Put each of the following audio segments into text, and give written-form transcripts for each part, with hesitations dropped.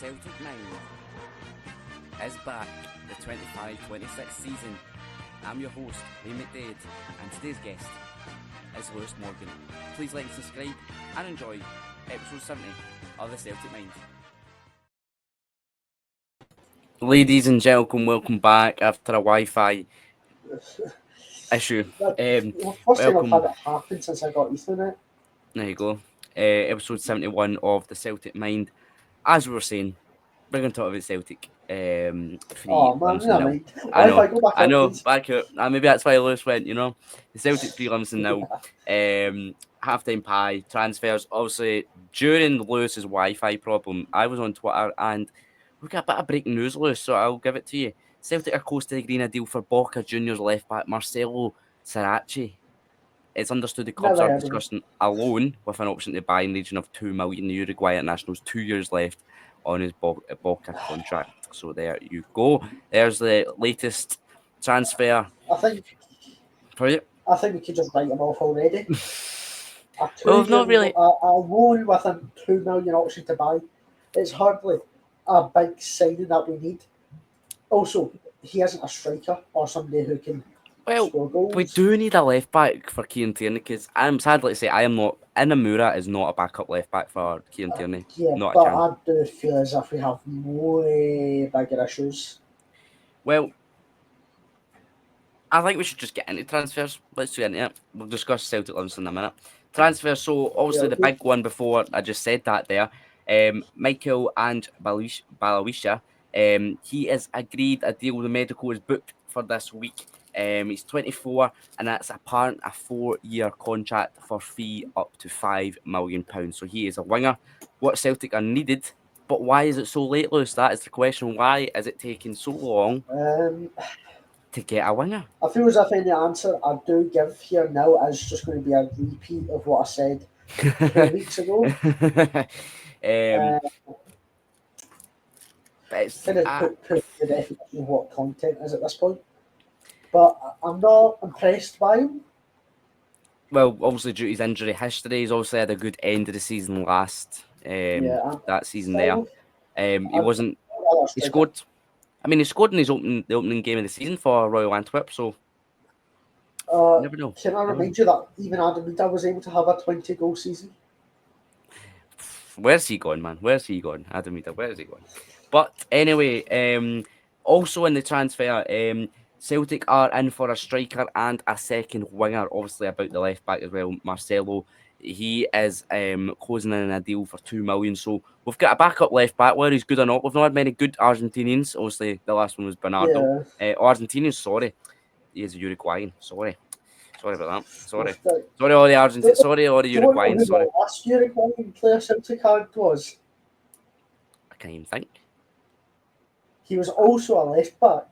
Thecelticmind is back, the 25-26 season. I'm your host, Liam McDade, and today's guest is Lewis Morgan. Please like and subscribe and enjoy episode 70 of the Celtic Mind. Ladies and gentlemen, welcome back after a Wi-Fi issue. First time I've had it happen since I got Ethernet. There you go. Episode 71 of the Celtic Mind. As we were saying, we're going to talk about Celtic. Oh man, Lumsden nil. right. I know, Go back I up, know. please. Back up. Maybe that's why Lewis went. The Celtic 3 Lumsden nil. Half-time pie transfers. Obviously, during Lewis's Wi-Fi problem, I was on Twitter and we got a bit of breaking news, Lewis. So I'll give it to you. Celtic are close to agreeing a deal for Boca Juniors left back Marcelo Saracchi. It's understood the clubs are discussing a loan with an option to buy in the region of €2 million. The Uruguay international's 2 years left on his Boca contract. So there you go. There's the latest transfer. I think we could just write them off already. Not really. A loan with a €2 million option to buy. It's hardly a big signing that we need. Also, he isn't a striker or somebody who can. Well, we do need a left back for Kieran Tierney because I'm sadly to say I am not. Inamura is not a backup left back for Kieran Tierney. Not but I do feel as if we have way bigger issues. Well, I think we should just get into transfers. Let's do into it. We'll discuss Celtic Livingston in a minute. Transfers. So obviously the big one before I just said that there. Michael and Balawisha. He has agreed a deal. The medical is booked for this week. He's 24, and that's apparent a 4-year contract for fee up to £5 million. So he is a winger. What Celtic are needed, but why is it so late, Lewis? That is the question. Why is it taking so long to get a winger? I feel as if any answer I do give here now is just going to be a repeat of what I said 2 weeks ago. Kind of put the definition of what content is at this point. But I'm not impressed by him. Well, obviously due to his injury history, he's obviously had a good end of the season last that season there. He scored. I mean, he scored in the opening game of the season for Royal Antwerp. So you never know. Can I remind you that even Adam Vida was able to have a 20-goal season? Where's he gone, man? Where's he gone? Adam Vida, where is he gone? But anyway, also in the transfer, Celtic are in for a striker and a second winger. Obviously about the left back as well, Marcelo. He is closing in a deal for £2 million. So we've got a backup left back. Whether he's good or not, we've not had many good Argentinians. Obviously, the last one was Bernardo. Argentinians, sorry. He is a Uruguayan. Sorry about that. Sorry all the Argentinians. Sorry all the Uruguayans. Sorry. The last Uruguayan player Celtic had was? I can't even think. He was also a left back.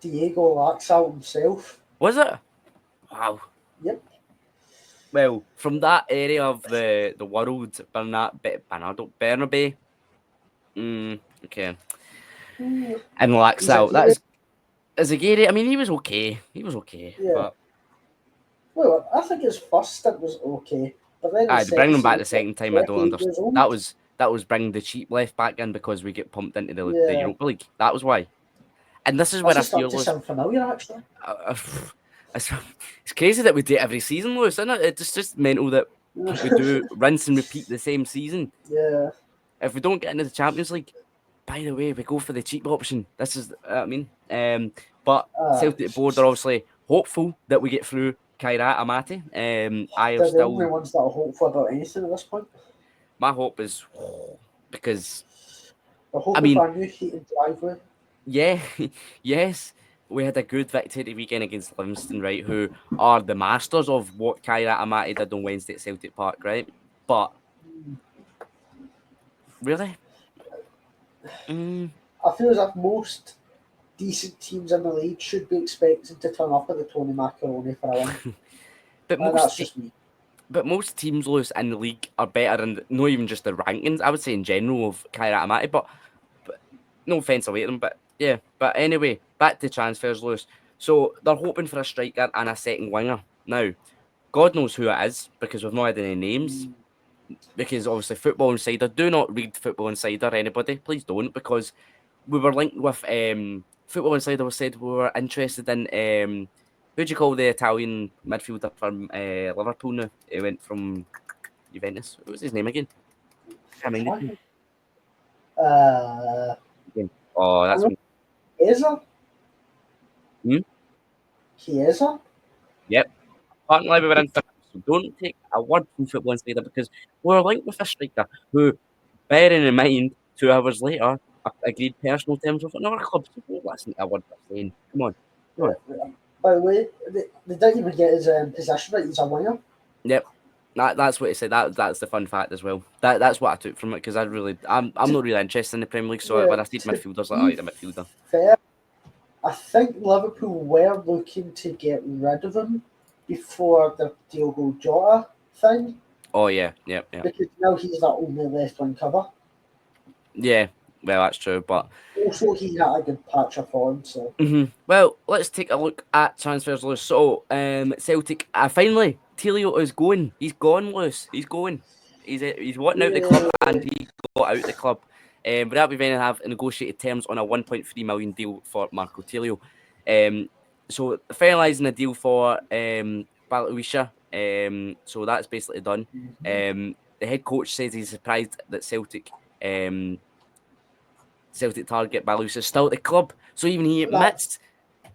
Diego Laxalt himself. Was it? Wow. Yep. Well, from that area of the world, Bernardo Bernabe. Okay. And Laxalt. That is Zagiri. I mean, he was okay. Yeah. But... Well, I think his first stint was okay. But then bringing him back the second time, I don't understand. That was bringing the cheap left back in because we get pumped into the Europa League. That was why. And this is where I feel sound familiar, actually. It's crazy that we do it every season, Lewis, isn't it? It's just mental that we do rinse and repeat the same season. Yeah. If we don't get into the Champions League, by the way, we go for the cheap option. This is what I mean. But Celtic board are obviously hopeful that we get through Kaira Amati. They're the only ones that are hopeful about anything at this point. My hope is because they're hoping for a new heated driveway. Yeah, yes. We had a good victory weekend against Livingston, right, who are the masters of what Kaira Amati did on Wednesday at Celtic Park, right? But, really? I feel as if most decent teams in the league should be expecting to turn up at the Tony Macaroni for a win. That's just me. But most teams, Lewis, in the league are better in, not even just the rankings, I would say in general of Kaira Amati, but no offence away to them, but yeah. But anyway, back to transfers, Lewis. So they're hoping for a striker and a second winger. Now, God knows who it is because we've not had any names. because obviously Football Insider, do not read Football Insider, anybody, please don't, because we were linked with Football Insider was said we were interested in who do you call the Italian midfielder from Liverpool now? He went from Juventus. What was his name again? I can't remember his name Uh, again. Oh, I that's know Chiesa. hmm? Chiesa. Yep. Apparently we were in for him, so don't take a word from Football Insider because we were linked with a striker who, bearing in mind, 2 hours later, agreed personal terms with another club. So don't listen to a word they're saying. Come on, come on. By the way, they didn't even get his position right. He's a winger. Yep. That's what he said. That's the fun fact as well. That's what I took from it because I'm To, not really interested in the Premier League. So yeah, when I see to midfielders, like, oh, be he's a midfielder. fair, I think Liverpool were looking to get rid of him before the Diogo Jota thing Oh yeah, yeah, yeah, because now he's the only left wing cover. yeah. Well, that's true, but Also, he had a good patch of form, so well, let's take a look at transfers, Lewis. So, Celtic, finally, Telio is going. He's gone, Lewis. He's going. He's wanting out the club, and yeah, he got out the club. But Rapid Vienna have negotiated terms on a 1.3 million deal for Marco Telio. Um, so finalising a deal for Balawisha. So that's basically done. The head coach says he's surprised that um, Celtic target Balus is still at the club. So even he that admits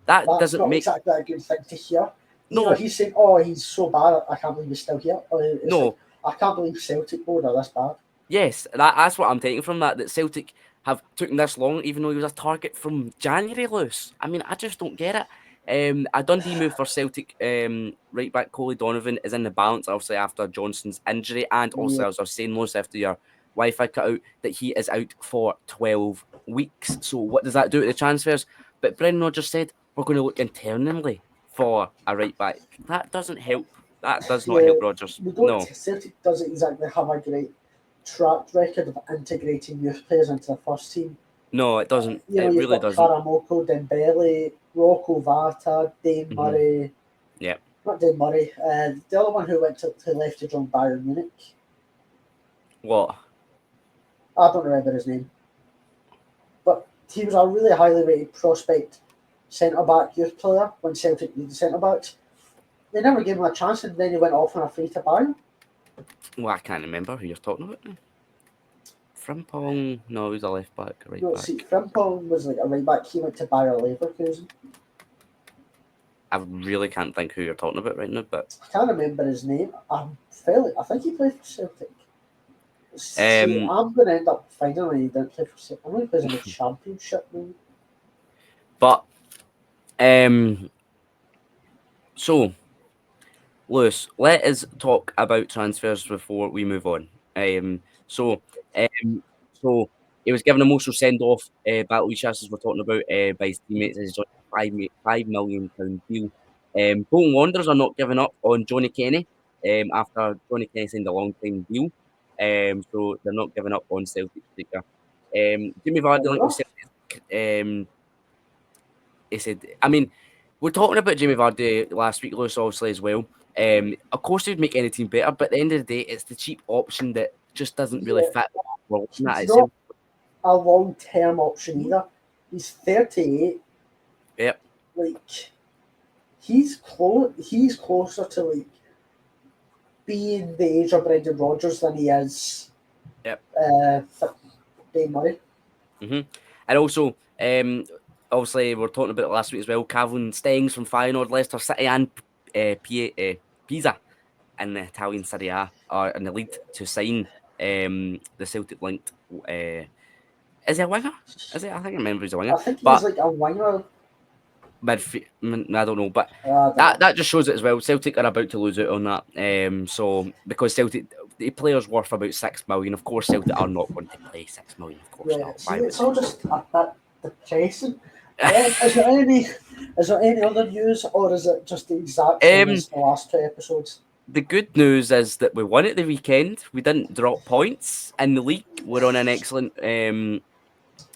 that that's doesn't not make exactly a good thing to hear. Either no, he's saying, "Oh, he's so bad, I can't believe he's still here," or it's like, no. "I can't believe Celtic board are this bad." Yes, that's what I'm taking from that. That Celtic have taken this long, even though he was a target from January. Loose. I mean, I just don't get it. A Dundee move for Celtic right back Coley Donovan is in the balance, obviously after Johnson's injury, and Yeah, also as I was saying, Lewis, after your Wi-Fi cut out, that he is out for 12 weeks. So what does that do to the transfers? But Brendan Rodgers said we're going to look internally for a right back. That doesn't help. That does not yeah. help Rodgers. We don't. No, Celtic doesn't exactly have a great track record of integrating youth players into the first team. no, it doesn't. You know, It you've really got doesn't. Karamoko, Dembele, Rocco Vata, Dane Hmm. Murray. Yeah. Not Dane Murray. The other one who left to join Bayern Munich. What? I don't remember his name, but he was a really highly rated prospect centre back youth player when Celtic needed centre backs. They never gave him a chance, and then he went off on a free to Bayern. Well, I can't remember who you're talking about now. Frimpong? No, he's a left back, right No, see, back. Frimpong was like a right back. He went to Bayer Leverkusen. I really can't think who you're talking about right now, but I can't remember his name. I think he played for Celtic. See, um, I'm going to end up finding when he didn't play for Celtic. I know he plays in the Championship now. but so Lewis, let us talk about transfers before we move on. So, um, so he was given an emotional send off. Battle as we're talking about by his teammates as a £5 million deal. Bolton Wanderers are not giving up on Johnny Kenny. After Johnny Kenny signed a long time deal, so they're not giving up on Celtic striker. Jimmy Vardy Fair linked with enough. Celtic. He said, I mean, we're talking about Jamie Vardy last week, Lewis, obviously, as well. Of course, he'd make any team better, but at the end of the day, it's the cheap option that just doesn't really Yeah, fit what we're looking at he's itself. not a long term option either. He's 38. Yep, Like, he's closer to like being the age of Brendan Rodgers than he is yep. Dave Murray. And also, obviously, we are talking about it last week as well. Calvin Stengs from Feyenoord, Leicester City, and Pisa in the Italian Serie A are in the lead to sign the Celtic linked. Is he a winger? Is it? I think I remember he's a winger. I think he's But like a winger. I don't know, but I don't know. that just shows it as well. Celtic are about to lose out on that. So because Celtic, the player's worth about 6 million. Of course, Celtic are not going to play 6 million. Of course Yeah, not. see, Why would it's all just a bit depressing. Is they? there any other news, or is it just the exact same um, as the last two episodes? the good news is that we won at the weekend. We didn't drop points in the league. We're on an excellent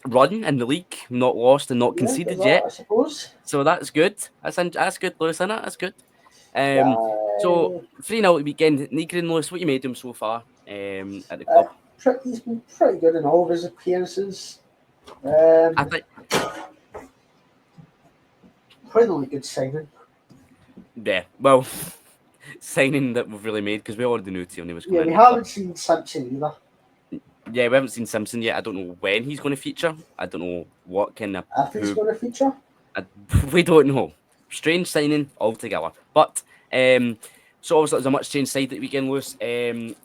run in the league. Not lost and not Yeah, is conceded that, yet. I suppose. So that's good. That's good, Lewis, isn't it? That's good. So Yeah, 3-0 at the weekend. Negrin, Lewis, what you made him so far? at the club. He's been pretty good in all of his appearances. I think, Probably the only good signing. yeah, well, signing that we've really made because we already knew Tierney was coming Yeah, in. we haven't seen Simpson either. Yeah, we haven't seen Simpson yet. I don't know when he's going to feature. I don't know what kind of If he's going to feature. we don't know. Strange signing altogether. But so obviously it was a much changed side at the weekend, Lewis. The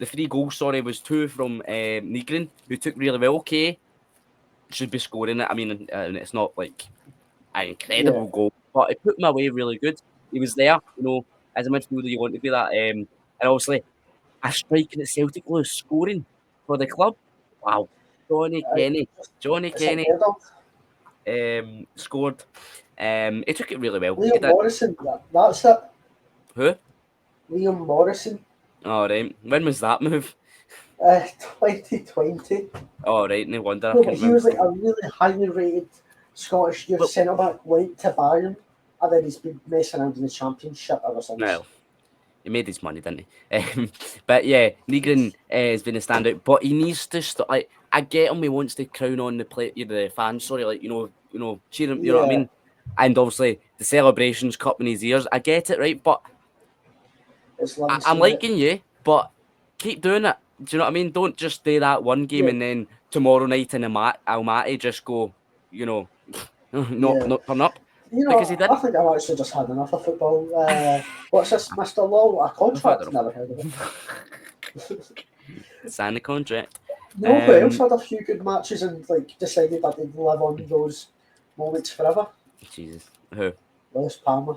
3 goals, sorry, was 2 from Nigrin, who took really well. Okay, should be scoring it. I mean, it's not like an Yeah. incredible goal, but it put him away really good. He was there, as a midfielder, you want to be that. And obviously, a striking at Celtic, Lewis, scoring for the club. Wow, Johnny I, Kenny, Johnny it's Kenny unheard of. scored. He took it really well. He Liam did. Morrison, that's it. Who? Liam Morrison, All right. When was that move? 2020. All right. No wonder I No, couldn't but he remember. was like a really highly rated Scottish youth Well, centre back, went to Bayern, and then he's been messing around in the Championship ever since. well, he made his money, didn't he? But yeah, Negrin has been a standout, but he needs to stop. Like, I get him. He wants to crown on the fans. Sorry, like cheer him. You know what I Yeah, mean? And obviously the celebrations cup in his ears. I get it, right? But it's I'm Livingston. liking you, but keep doing it. Do you know what I mean? Don't just do that one game Yeah, and then tomorrow night in Almaty just go, not yeah. not turn up You because he know, I didn't. think I've actually just had enough of football. What's this, Mr. Law? A I thought contract? Never heard of it. sign the contract. You know who else had a few good matches and like decided that they'd live on those moments forever? Jesus, who? Lewis Palmer.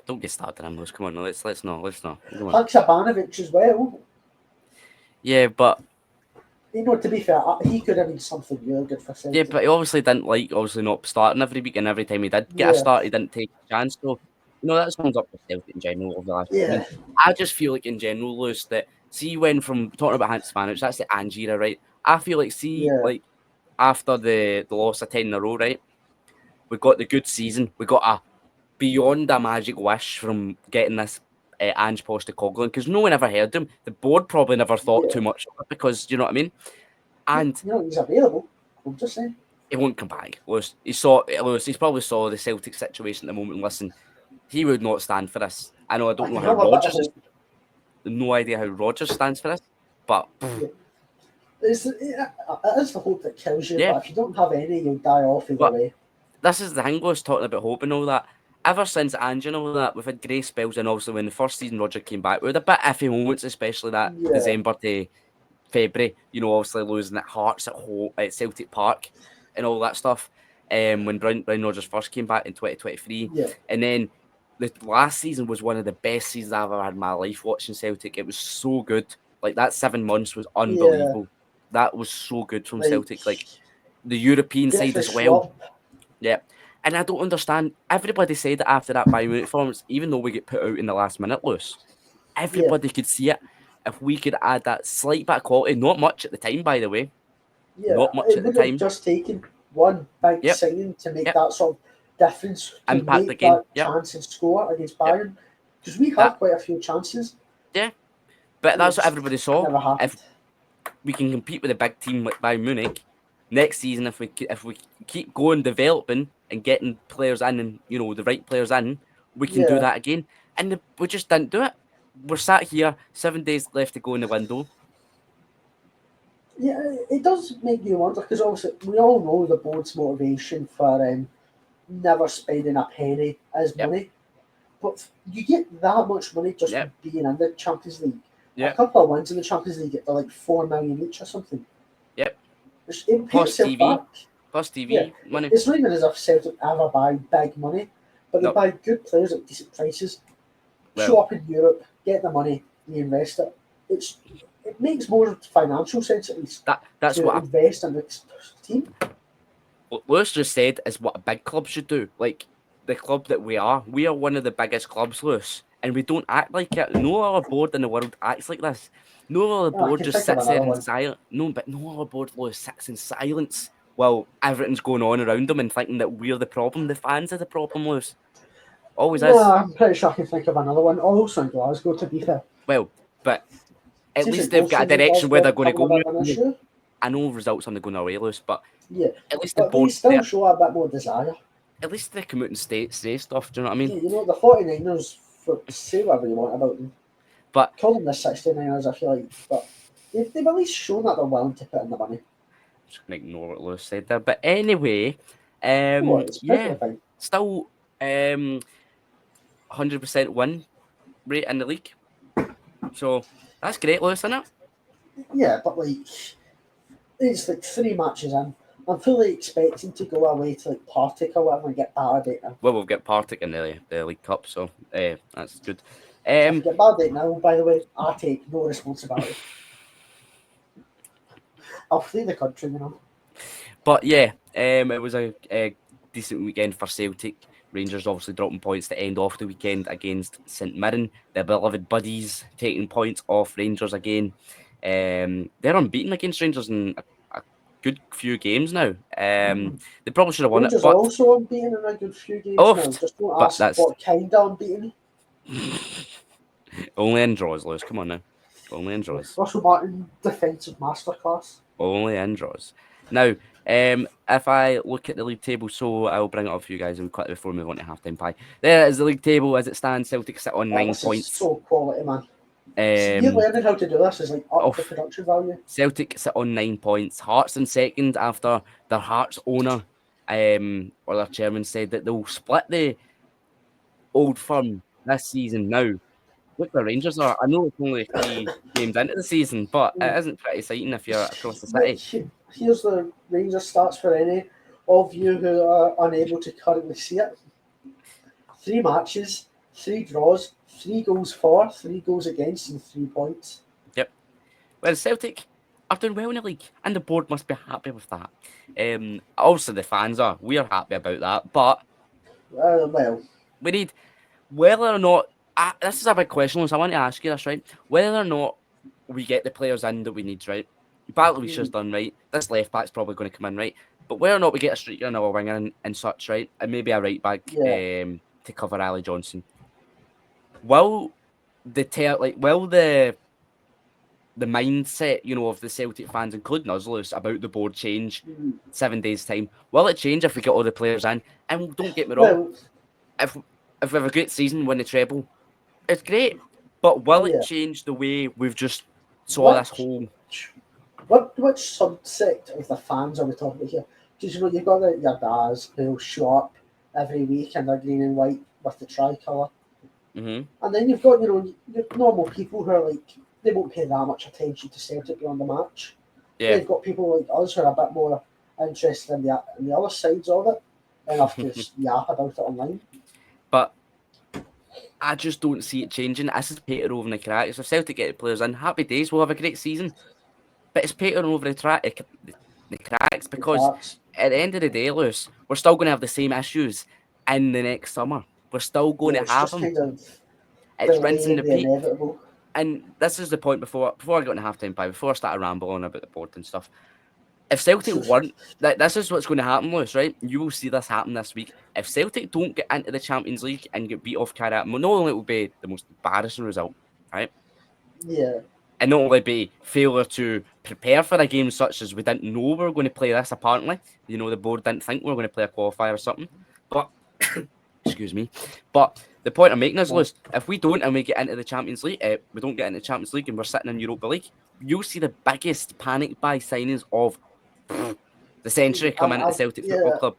Don't get started on those. Come on, no, let's not. Come on. Haksabanovic as well. Yeah, but To be fair, he could have been something really good for yeah, Celtic. but he obviously didn't like not starting every week, and every time he did get a Yeah, start, he didn't take a chance. So that sums up for Celtic in general over the last. I yeah, mean, I just feel like in general, Lewis, that see when from talking about Hans Spanish, that's the Angira, right? I feel like yeah, after the loss of 10 in a row, right? We got the good season. We got a beyond a magic wish from getting this Ange Postecoglou because no one ever heard him. The board probably never thought yeah. too much of it because you know what I mean. And He's available. I'm just saying. he won't come back. Lewis, He's probably saw the Celtic situation at the moment. Listen, he would not stand for this. I know. I I don't know can how have a bit of Rodgers is. hope. No idea how Rodgers stands for this, but Yeah. It is the hope that kills you, yeah. but if you don't have any, you'll die off either But way. this is the thing. Lewis talking about hope and all that. Ever since Ange and all that, we've had grey spells, and obviously when the first season Roger came back, we had a bit iffy moments, especially that Yeah, December to February. Obviously losing at Hearts at home at Celtic Park and all that stuff. When Brian Rodgers first came back in 2023, yeah, and then the last season was one of the best seasons I've ever had in my life watching Celtic. It was so good. Like that 7 months was yeah. unbelievable. That was so good from Like, Celtic. Like the European get side the as well. slump. Yeah. And I don't understand. Everybody said that after that Bayern Munich performance, even though we get put out in the last minute, Lewis, Yeah, everybody could see it. If we could add that slight bit of quality, not much at the time, by the way, yeah. not much It at the would have time. just taken one big Yep, signing to make yep. that sort of difference, to Impact make again. that Yep, chance and score against yep. Bayern. Because we had That, quite a few chances. yeah. But And it that's what just everybody saw. never happened. If we can compete with a big team like Bayern Munich next season, if we keep going, developing and getting players in, and the right players in, we can do Yeah, that again. And we just didn't do it. We're sat here, 7 days left to go in the window. yeah. It does make you wonder because obviously we all know the board's motivation for never spending a penny is Yep, money. But you get that much money just yep, from being in the Champions League. A yep, couple of wins in the Champions League, they're like 4 million each or something. yep. It pay Plus itself TV, back. plus Yeah, TV money. it's not even as if Celtic ever buy big money, but they No, buy good players at decent prices, show well, up in Europe, get the money, reinvest it. It makes more financial sense at least that's to what invest in the team. Lewis just said is what a big club should do. Like the club that we are one of the biggest clubs, Lewis, and we don't act like it. No other board in the world acts like this. No other Oh, I board can just think of sits there another in one. silence. No, but no other board, Lewis, sits in silence while everything's going on around them and thinking that we're the problem. The fans are the problem, Lewis. Always No, is. I'm pretty sure I can think of another one. Also in Glasgow, to be fair. Well, but at Seems least like they've both got a season direction does where they're get going to become go. a bit of an issue. I know results are going away, Lewis, but Yeah, at least the but they board, still show a bit more desire. at least they come out and say stuff. Do you know what I mean? Yeah, you know, the 49ers, say whatever you want about them. But Call them the 69ers, I feel like. But they've at least shown that they're willing to put in the money. I'm just gonna ignore what Lewis said there. But anyway, Oh, it's yeah, perfectly fine. still 100% win rate in the league. So that's great, Lewis, isn't it? Yeah, but like, it's like 3 matches in. I'm fully expecting to go away to like Partick or whatever and get battered now. Well, we'll get Partick in the League Cup, so that's good. If I get battered now, by the way, I take no responsibility. I'll flee the country, you know. But yeah, it was a decent weekend for Celtic. Rangers obviously dropping points to end off the weekend against St Mirren. Their beloved buddies taking points off Rangers again. They're unbeaten against Rangers in a good few games now. They probably should have won it, Rangers are but also unbeaten in a good few games now. oft. Just don't But ask that's what kind of unbeaten. only in draws, Lewis. Come on now, only in draws. Russell Martin defensive masterclass. Only in draws. Now, if I look at the league table, so I'll bring it up for you guys quickly before we move on to halftime pie. There is the league table as it stands. Celtic sit on 9 This is points. so quality, man. You Um, learning how to do this is like up the off production value. Celtic sit on 9 points. Hearts in second after their Hearts owner, or their chairman said that they'll split the old firm this season now. Look, the Rangers are. I know it's only 3 games into the season, but it isn't pretty exciting if you're across the city. Here's the Rangers stats for any of you who are unable to currently see it. 3 matches, 3 draws, 3 goals for, 3 goals against, and 3 points. Yep. Whereas Celtic are doing well in the league, and the board must be happy with that. Also, the fans are. We are happy about that, but Well, we need whether or not. This is a big question, so I want to ask you this, right? Whether or not we get the players in that we need, right? Bartlewisha's done, right? This left back's probably going to come in, right? But whether or not we get a striker and a winger and such, right? And maybe a right back yeah. to cover Ali Johnson. Will the mindset, of the Celtic fans, including us, Lewis, about the board change 7 days' time? Will it change if we get all the players in? And don't get me wrong, Well, if we have a great season, win the treble, it's great. But will it yeah. change the way we've just saw this whole? Which subsect of the fans are we talking about here? Because you've got your dads who'll show up every week in their green and white with the tricolour. Mm-hmm. And then you've got, your normal people who are like, they won't pay that much attention to Celtic beyond the match. Yeah. They've got people like us who are a bit more interested in the other sides of it, enough to yap about it online. But I just don't see it changing. This is Peter over the cracks. If Celtic get the players in, happy days, we'll have a great season. But it's Peter over the cracks because at the end of the day, Lewis, we're still going to have the same issues in the next summer. We're still going to have them. It's rinse and repeat. Inevitable. And this is the point before I got into halftime pie, before I started rambling about the board and stuff. If Celtic weren't, this is what's going to happen, Lewis, right? You will see this happen this week. If Celtic don't get into the Champions League and get beat off Cardiff, not only will it be the most embarrassing result, right? Yeah. And not only be failure to prepare for a game such as we didn't know we were going to play this, apparently. The board didn't think we were going to play a qualifier or something. But, excuse me. But the point I'm making is, Lewis, if we don't and we get into the Champions League, we don't get into the Champions League and we're sitting in Europa League, you'll see the biggest panic buy signings of the century come into the Celtic Football Club.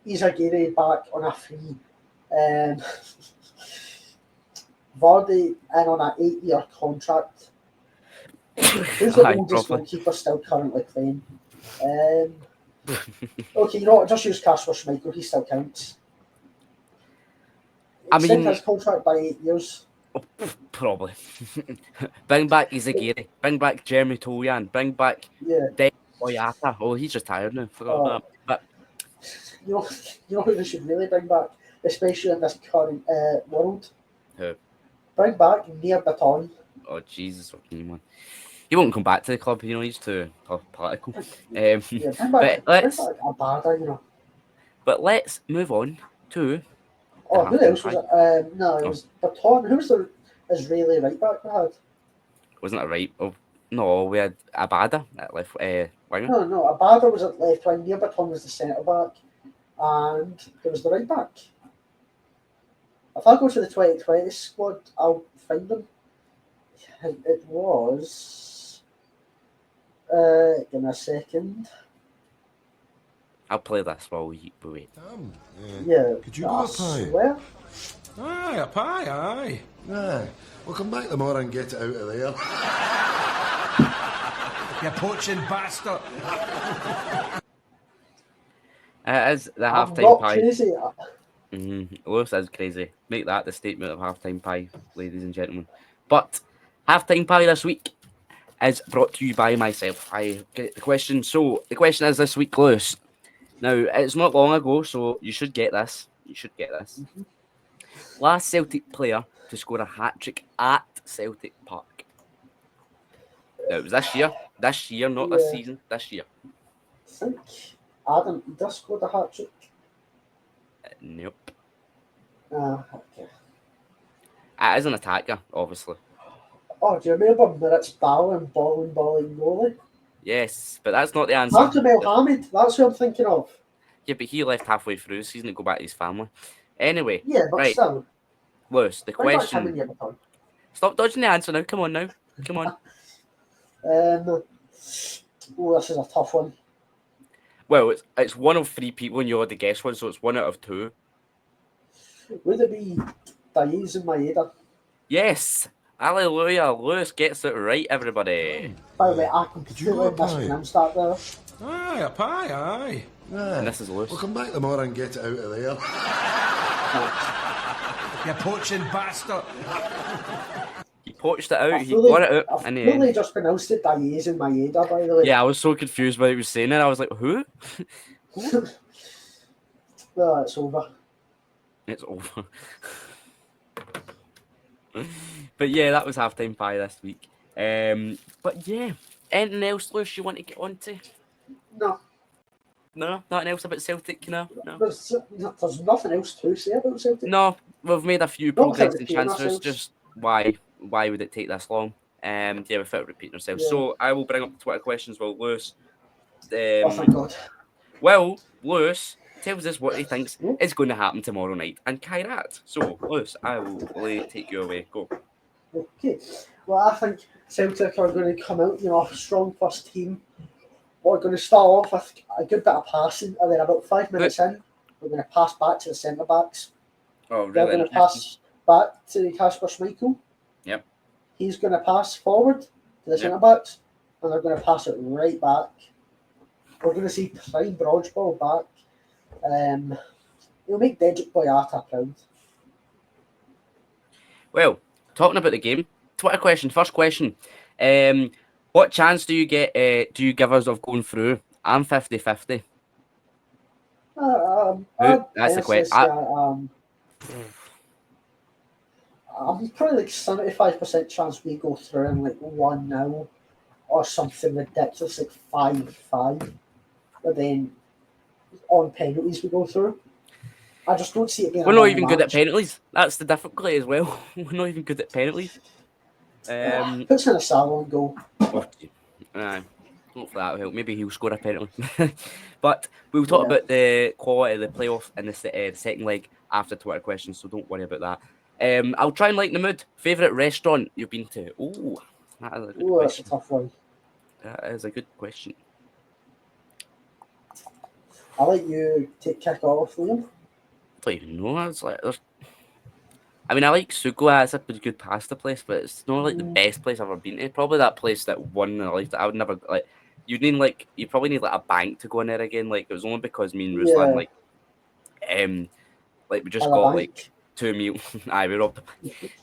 He's a Gary back on a free. Vardy in on an 8-year contract. Who's the oldest goalkeeper still currently playing? Okay, you know what? Just use Kasper Schmeichel. He still counts. Extend his contract by 8 years. Probably. Bring back Izagiri. Bring back Jeremy Toljan. Bring back Dave Boyata. Oh, he's retired now. Forgot about that. But you know who they should really bring back, especially in this current world? Who? Bring back Near Baton. Oh, Jesus, okay, man. He won't come back to the club, he's too political. Bring back Abada, But let's move on to. Who else was it? No, it was Baton. Who was the Israeli right back we had? Wasn't it right? Oh, no, we had Abada at left winger. No, Abada was at left wing, Nearbaton was the centre back, and there was the right back. If I go to the 2020 squad, I'll find them. It was. Give me a second. I'll play this while we wait. Yeah. Could you go a pie? Swear. Aye, a pie, aye. Aye. We'll come back tomorrow and get it out of there. You poaching bastard. It is the I'm halftime not pie. crazy. Lewis is crazy. Make that the statement of halftime pie, ladies and gentlemen. But halftime pie this week is brought to you by myself. I get the question. So the question is this week, Lewis. Now it's not long ago, so you should get this. Last Celtic player to score a hat trick at Celtic Park. Now it was this year. This year, not this season. This year. I think Adam Eder scored a hat trick. Nope. Okay. It is an attacker, obviously. Oh, do you remember Moritz balling goalie? Yes, but that's not the answer. Artemel Hamid, that's who I'm thinking of. Yeah, but he left halfway through the season to go back to his family. Anyway, Yeah, but right, still. Lewis, the Bring back him in question. Nearbaton. Stop dodging the answer now. Come on now. Come on. Oh, this is a tough one. Well, it's one of three people and you already guessed one, so it's 1 out of 2. Would it be Diaz and Maeda? Yes. Hallelujah. Lewis gets it right, everybody. By the way, I Could you go a completely pie? mispronounced that there. Aye, a pie, aye. Aye. And this is Lewis. We'll come back tomorrow and get it out of there. You poaching bastard. He poached it out. I He fully- got it out I in the fully end. just pronounced it Diaz and Maeda, by the way. Yeah, I was so confused by what he was saying and I was like, who? Well, it's over. It's over. But yeah, that was halftime pie this week. But yeah, anything else, Lewis, you want to get on to? No, No, nothing else about Celtic, no. there's nothing else to say about Celtic. No, we've made a few Don't progressing repeat transfers. ourselves. Just why would it take this long? Yeah, without repeating ourselves. Yeah. So I will bring up the Twitter questions while Lewis. Oh, thank God. Well, Lewis tells us what he thinks Hmm? is going to happen tomorrow night and Kairat. So, Lewis, I will take you away. Go. Okay. Well, I think Celtic are going to come out, a strong first team. We're going to start off with a good bit of passing, and then about 5 minutes in, we're going to pass back to the centre backs. Oh, They're really? going to pass back to Kasper Schmeichel. Yep. He's going to pass forward to the Yep. centre backs, and they're going to pass it right back. We're going to see prime Broadball back. It'll make Dedrick Boyata proud. Well, talking about the game, Twitter question. First question. What chance do you give us of going through? I'm 50-50. That's the question. I'm probably like 75% chance we go through in like 1-0 or something ridiculous like 5-5. But then on penalties we go through. I just don't see it being We're a not long even good at match. penalties. That's the difficulty as well. We're not even good at penalties. Puts in a Salon goal. Hopefully that will help. Maybe he'll score a penalty. But we'll talk Yeah. about the quality of the playoff in the second leg after Twitter questions, so don't worry about that. I'll try and lighten the mood. Favourite restaurant you've been to? Oh, that is a good Ooh, that's a question. tough one. That is a good question. I'll let you take kick off, Liam. I don't even know. It's like I mean, I like Sugla. It's a pretty good pasta place, but it's not like the best place I've ever been to. Probably that place that won in life that I would never like. You probably need like a bank to go in there again. Like it was only because me and Ruslan we just At a got bank. like 2 meals. Aye, we robbed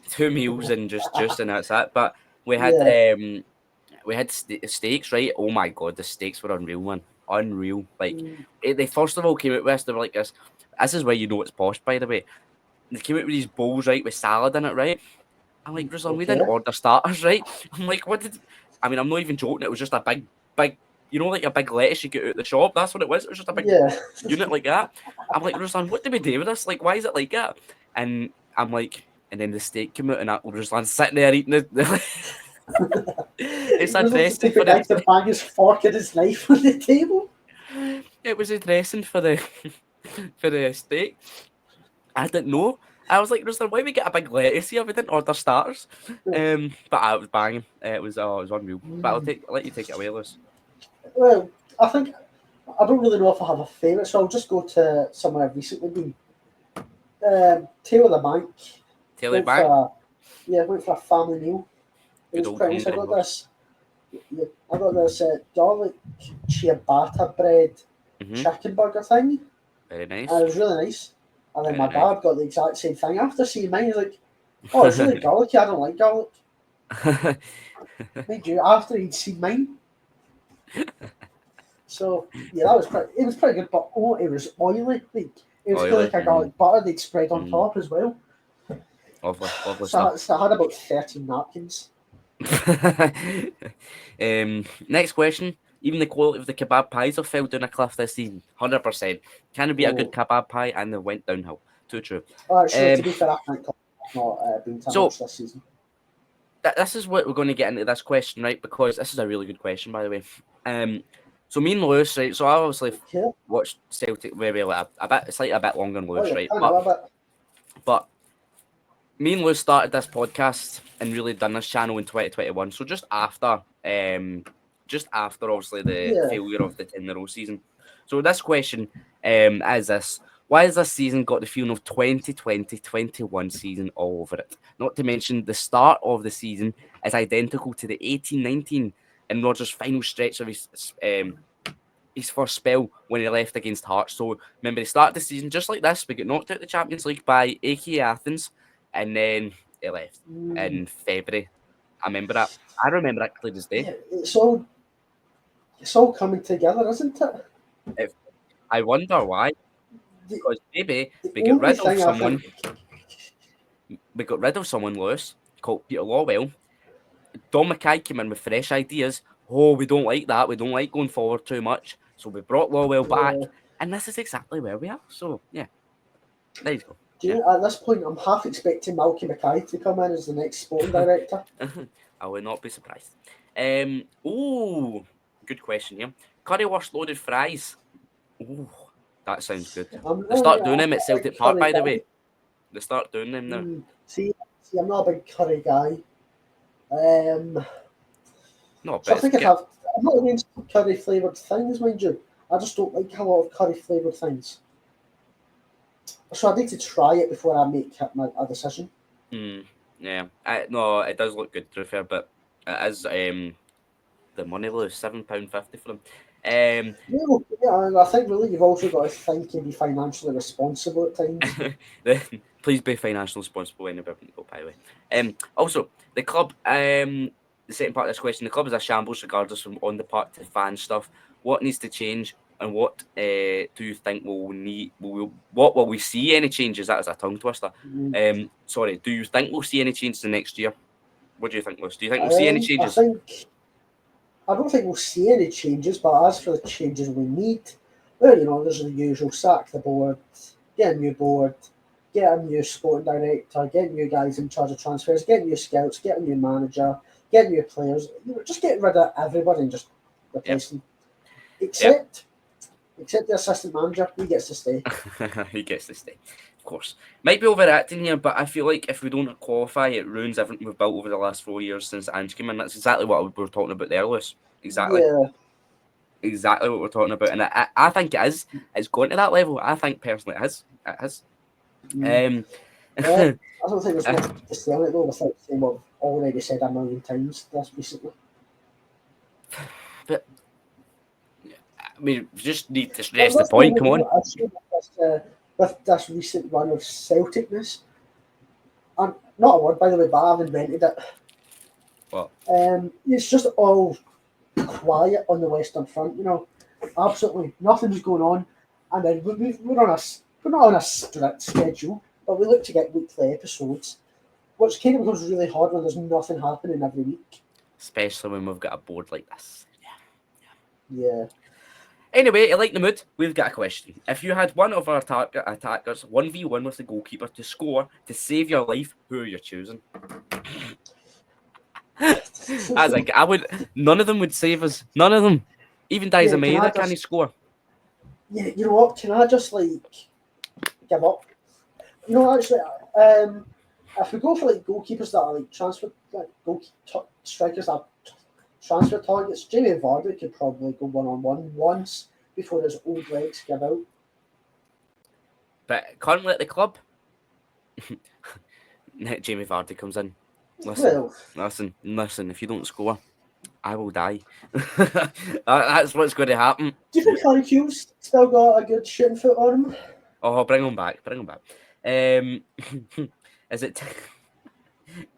2 meals and just juice and that's it. But we had steaks, right? Oh my god, the steaks were unreal, man. Unreal. Like they first of all came out with us. They were like this. This is where you know it's posh, by the way. They came out with these bowls, right, with salad in it, right? I'm like, Ruslan, we didn't Okay. order starters, right? I'm like, what did? I mean, I'm not even joking. It was just a big, like a big lettuce you get out of the shop. That's what it was. It was just a big unit like that. I'm like, Ruslan, what do we do with this? Like, why is it like that? And I'm like, and then the steak came out, and Ruslan's sitting there eating it. It's He was looking to addressing take for a knife the. to bang his fork and his knife on the table. It was addressing for the for the steak. I didn't know. I was like, "Rooster, why we get a big lettuce here? We didn't order starters." But it was banging. It was unreal. But I'll let you take it away, Lewis. Well, I think I don't really know if I have a favourite, so I'll just go to somewhere I've recently been. Tail of the Bank. Taylor Bank, Went for a family meal. It good was old pretty nice. I humble got host. this. Yeah, I got this garlic ciabatta bread Mm-hmm. chicken burger thing, Very and nice. it was really nice. And then Very my nice. dad got the exact same thing after seeing mine. He's like, "Oh, it's really garlicky. I don't like garlic." Mind you, after he'd seen mine. So yeah, it was pretty good, but it was oily. Like it was Oily. like a garlic butter they'd spread on Mm. top as well. Lovely, lovely So, stuff. so I had about 13 napkins. Next question. Even the quality of the kebab pies have fell down a cliff this season. 100%. Can it be a good Oh, kebab pie and they went downhill? Too true. actually, to Um, be fair, I can't I've not been to so much this season. this is what we're going to get into this question, right? Because this is a really good question, by the way. So me and Lewis, right? So I obviously Yeah. watched Celtic very well. A bit, it's like a bit longer than Oh, Lewis, you're right? kind of a bit. But me and Lewis started this podcast and really done this channel in 2021. So just after obviously the Yeah. failure of the 10-in-a-row season. So this question is this. Why has this season got the feeling of 2020-21 season all over it? Not to mention the start of the season is identical to the 18-19 and Rodgers' final stretch of his first spell when he left against Hearts. So remember, they started the season just like this. We got knocked out of the Champions League by AKA Athens, and then he left Mm, in February. I remember that. I remember that clear as day. yeah. It's all coming together, isn't it? If, I wonder why. The, Because maybe the we got only rid of thing I someone. think, We got rid of someone, Lewis, called Peter Lawwell. Don Mackay came in with fresh ideas. Oh, we don't like that. We don't like going forward too much. So we brought Lawwell back, yeah, and this is exactly where we are. So yeah, there you go. do Yeah. you, at this point, I'm half expecting Malky Mackay to come in as the next sporting director. I would not be surprised. Oh, good question here. Currywurst loaded fries. Oh, that sounds good. I'm They really start doing I'm them at not a big Celtic Park, curry by the guy. way. They start doing them now. See, I'm not a big curry guy. Um, No, so but I it's think I'd good. have. I'm not against curry flavoured things, mind you. I just don't like a lot of curry flavoured things. So I need to try it before I make a decision. Yeah, no, it does look good to be fair, but it is the money low, £7.50 for them. Yeah, and I think really you've also got to think and be financially responsible at times. Then please be financially responsible whenever you go, by the way. Also, the club, the second part of this question, the club is a shambles regardless from on the park to fan stuff. What needs to change and what do you think will need, what will we see any changes? That is a tongue twister. Mm. Sorry, do you think we'll see any changes the next year? What do you think, Lewis? Do you think we'll see any I changes? think I don't think we'll see any changes, but as for the changes we need, well, there's the usual: sack the board, get a new board, get a new sporting director, get new guys in charge of transfers, get new scouts, get a new manager, get new players. Just get rid of everybody and just Yep. replace them. Yep. Except the assistant manager, he gets to stay. He gets to stay, of course. Might be overacting here, but I feel like if we don't qualify, it ruins everything we've built over the last 4 years since Ange came in. That's exactly what we were talking about there, Lewis. Exactly. Yeah. Exactly what we're talking about. And I think it is. It's going to that level. I think personally it is. It is. Mm. Um, I don't think there's much to say on it though, without saying what I've already said a million times this recently. but we just need to Well, stress the that's the point. only Come on. issue with this recent run of Celticness. And not a word, by the way, but I've invented it. What? It's just all quiet on the Western Front. Absolutely nothing's going on, and then we're not on a strict schedule, but we look to get weekly episodes, which kind of becomes really hard when there's nothing happening every week. Especially when we've got a board like this. Yeah. Anyway, I like the mood. We've got a question. If you had one of our attackers 1v1 with the goalkeeper to score to save your life, who are you choosing? That's like I would. None of them would save us. None of them. Even Diaz can I Almeida, just- can he score? Yeah, you know what? Can I just give up? You know, actually, if we go for goalkeepers that are transfer, strikers that are transfer targets, Jamie Vardy could probably go 1-on-1 once before his old legs give out. But currently at the club, Jamie Vardy comes in. Well, Listen. If you don't score, I will die. That's what's going to happen. do you think Harry Hughes still got a good shooting foot on him? Oh, bring him back. Is it?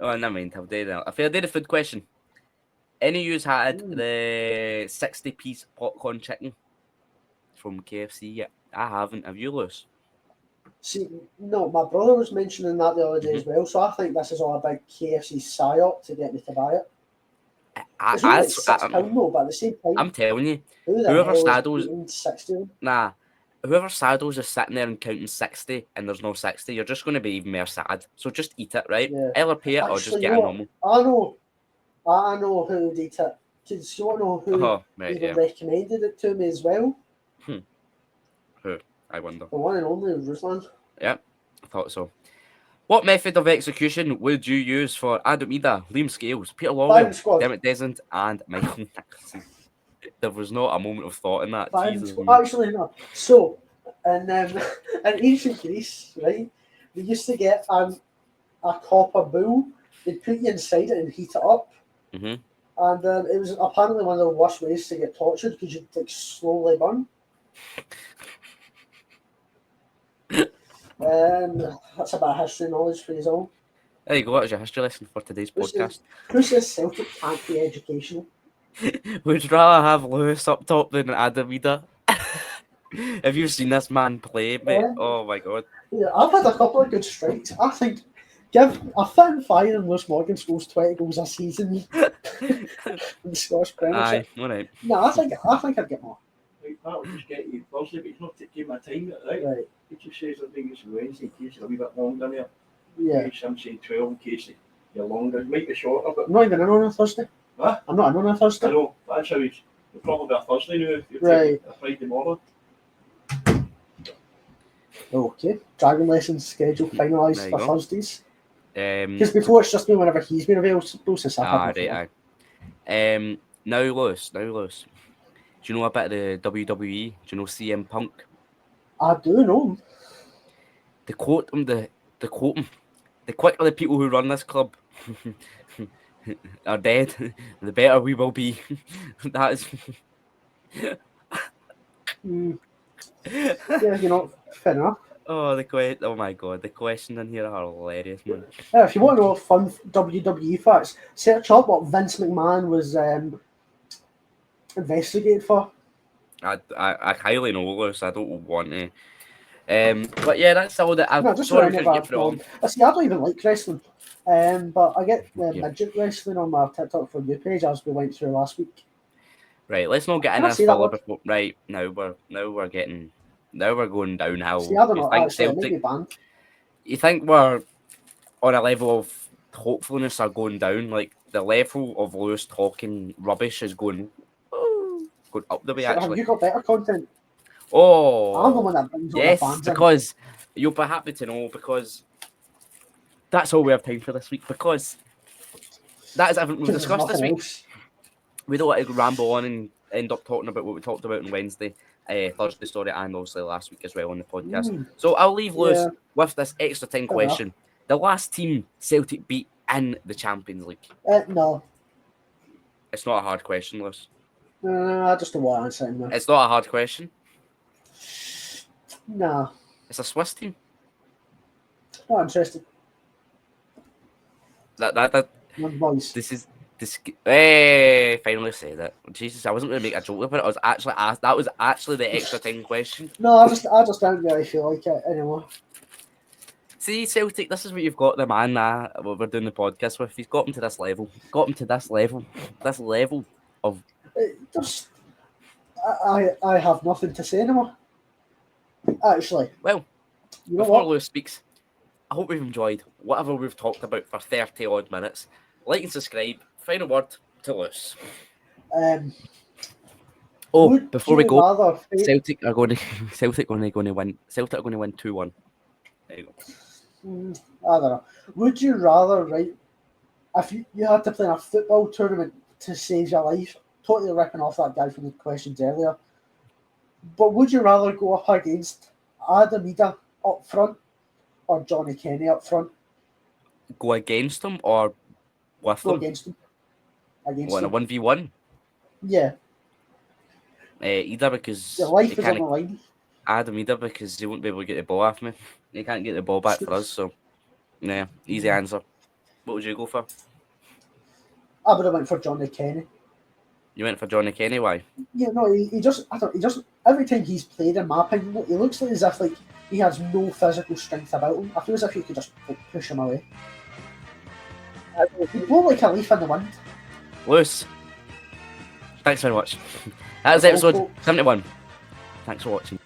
Oh, never mind. I'll do that. If I did a food question, any of you had the 60-piece popcorn chicken from KFC yet? I haven't. Have you, Lewis? See, no, my brother was mentioning that the other day as well, so I think this is all a big KFC psyop to get me to buy it. It's only like £6 though, but at the same time, I'm telling you, who the whoever hell saddles- is eating 60 of them? nah. Whoever saddles is sitting there and counting 60 and there's no 60, you're just going to be even more sad. So just eat it, right? Yeah. Either pay it or just Actually, get you a know normal. I know who would eat it. Because you want to know who Oh, mate, even yeah. recommended it to me as well? I wonder. The one and only Ruslan. Yeah, I thought so. What method of execution would you use for Adam Ida, Liam Scales, Peter Lawwell, Firing squad. Dermot Desmond, and Michael Nicholson? There was not a moment of thought in that. Firing Jesus. squad. Actually, no. So, in ancient Greece, right, they used to get a copper bull. They'd put you inside it and heat it up. Mm-hmm. And it was apparently one of the worst ways to get tortured because you'd slowly burn. That's a bit of history knowledge for you all. There you go. That was your history lesson for today's podcast. Who says Celtic can't be educational? Would you rather have Lewis up top than Adam Ida? Have you seen this man play, mate? Oh my god. Yeah, I've had a couple of good strikes. I think give a fit and fire and Lewis Morgan scores 20 goals a season in the Scottish Premiership. Aye, alright. No, I think I'd get more. Right, that'll just get you Thursday, but he's not taking my time, right? Right. He just says I think it's Wednesday in case you're a wee bit longer there. Yeah. In case I'm saying 12 in case you're longer. It might be shorter, but I'm not even in on a Thursday. Huh? I'm not in on a I Thursday. know, that's how he's it'll probably be a Thursday now if you're Right. taking a Friday morning. Okay. Dragon lessons schedule There finalised you for go. Thursdays. Because before it's just been whenever he's been available since I've had him. Right. Now Lewis. Do you know a bit of the WWE? Do you know CM Punk? I do know him. The quote him. The quicker the people who run this club are dead, the better we will be. That is. Yeah, fair enough. Oh my god, the questions in here are hilarious, man. Yeah, if you want to know fun WWE facts, search up what Vince McMahon was investigated for. I highly know Lewis. I don't want to. But yeah, that's all that I've. No, just Sorry, sorry, we couldn't get through all. See, I don't even like wrestling, but I get midget wrestling on my TikTok For You page as we went through last week. Right, let's not get Can in I this say that filler word? before. Right, now we're going downhill. See, I don't You know. think Actually, Celtic? maybe banned. You think we're on a level of hopefulness are going down? Like the level of Lewis talking rubbish is going up the way. Have Actually, you got better content? I'm the oh one that brings all the yes, fans in. because you'll be happy to know because that's all we have time for this week. Because that is everything we've Because there's discussed this nothing week. else. We don't want to ramble on and end up talking about what we talked about on Wednesday, Thursday, sorry, and obviously last week as well on the podcast. So I'll leave Lewis Yeah. with this extra time Fair question. The last team Celtic beat in the Champions League. No. It's not a hard question, Lewis. I just don't want to answer him now. It's not a hard question. Nah, It's a Swiss team. not interested. That My boys. this. Hey, finally said it. Jesus, I wasn't going to make a joke about it. I was actually asked. That was actually the extra time question. No, I just don't really feel like it anymore. See, Celtic, this is what you've got the man what we're doing the podcast with. He's got him to this level. This level of. I have nothing to say anymore. Actually, Well, you know before what? Lewis speaks, I hope you've enjoyed whatever we've talked about for 30 odd minutes. Like and subscribe final word to Lewis. Would Oh, before we you go, rather face- Celtic are going to win. Celtic are going to win 2-1. There you go. I don't know. Would you rather, right, if you had to play in a football tournament to save your life, totally ripping off that guy from the questions earlier, but would you rather go up against Adam Ida up front or Johnny Kenny up front? Go against them or with Go them? against him. Against What, in a him. 1v1? Yeah, Either because your life he is on the can't line. Adam either because he won't be able to get the ball off me. He can't get the ball back for us, so yeah, easy answer. What would you go for? I would have went for Johnny Kenny. You went for Johnny Kenny, why? Yeah, no, he just, every time he's played, in my opinion, he looks like as if like he has no physical strength about him. I feel as if you could just like, push him away. He'd blow like a leaf in the wind. Lewis, thanks very much. That was That's all, episode folks. 71. Thanks for watching.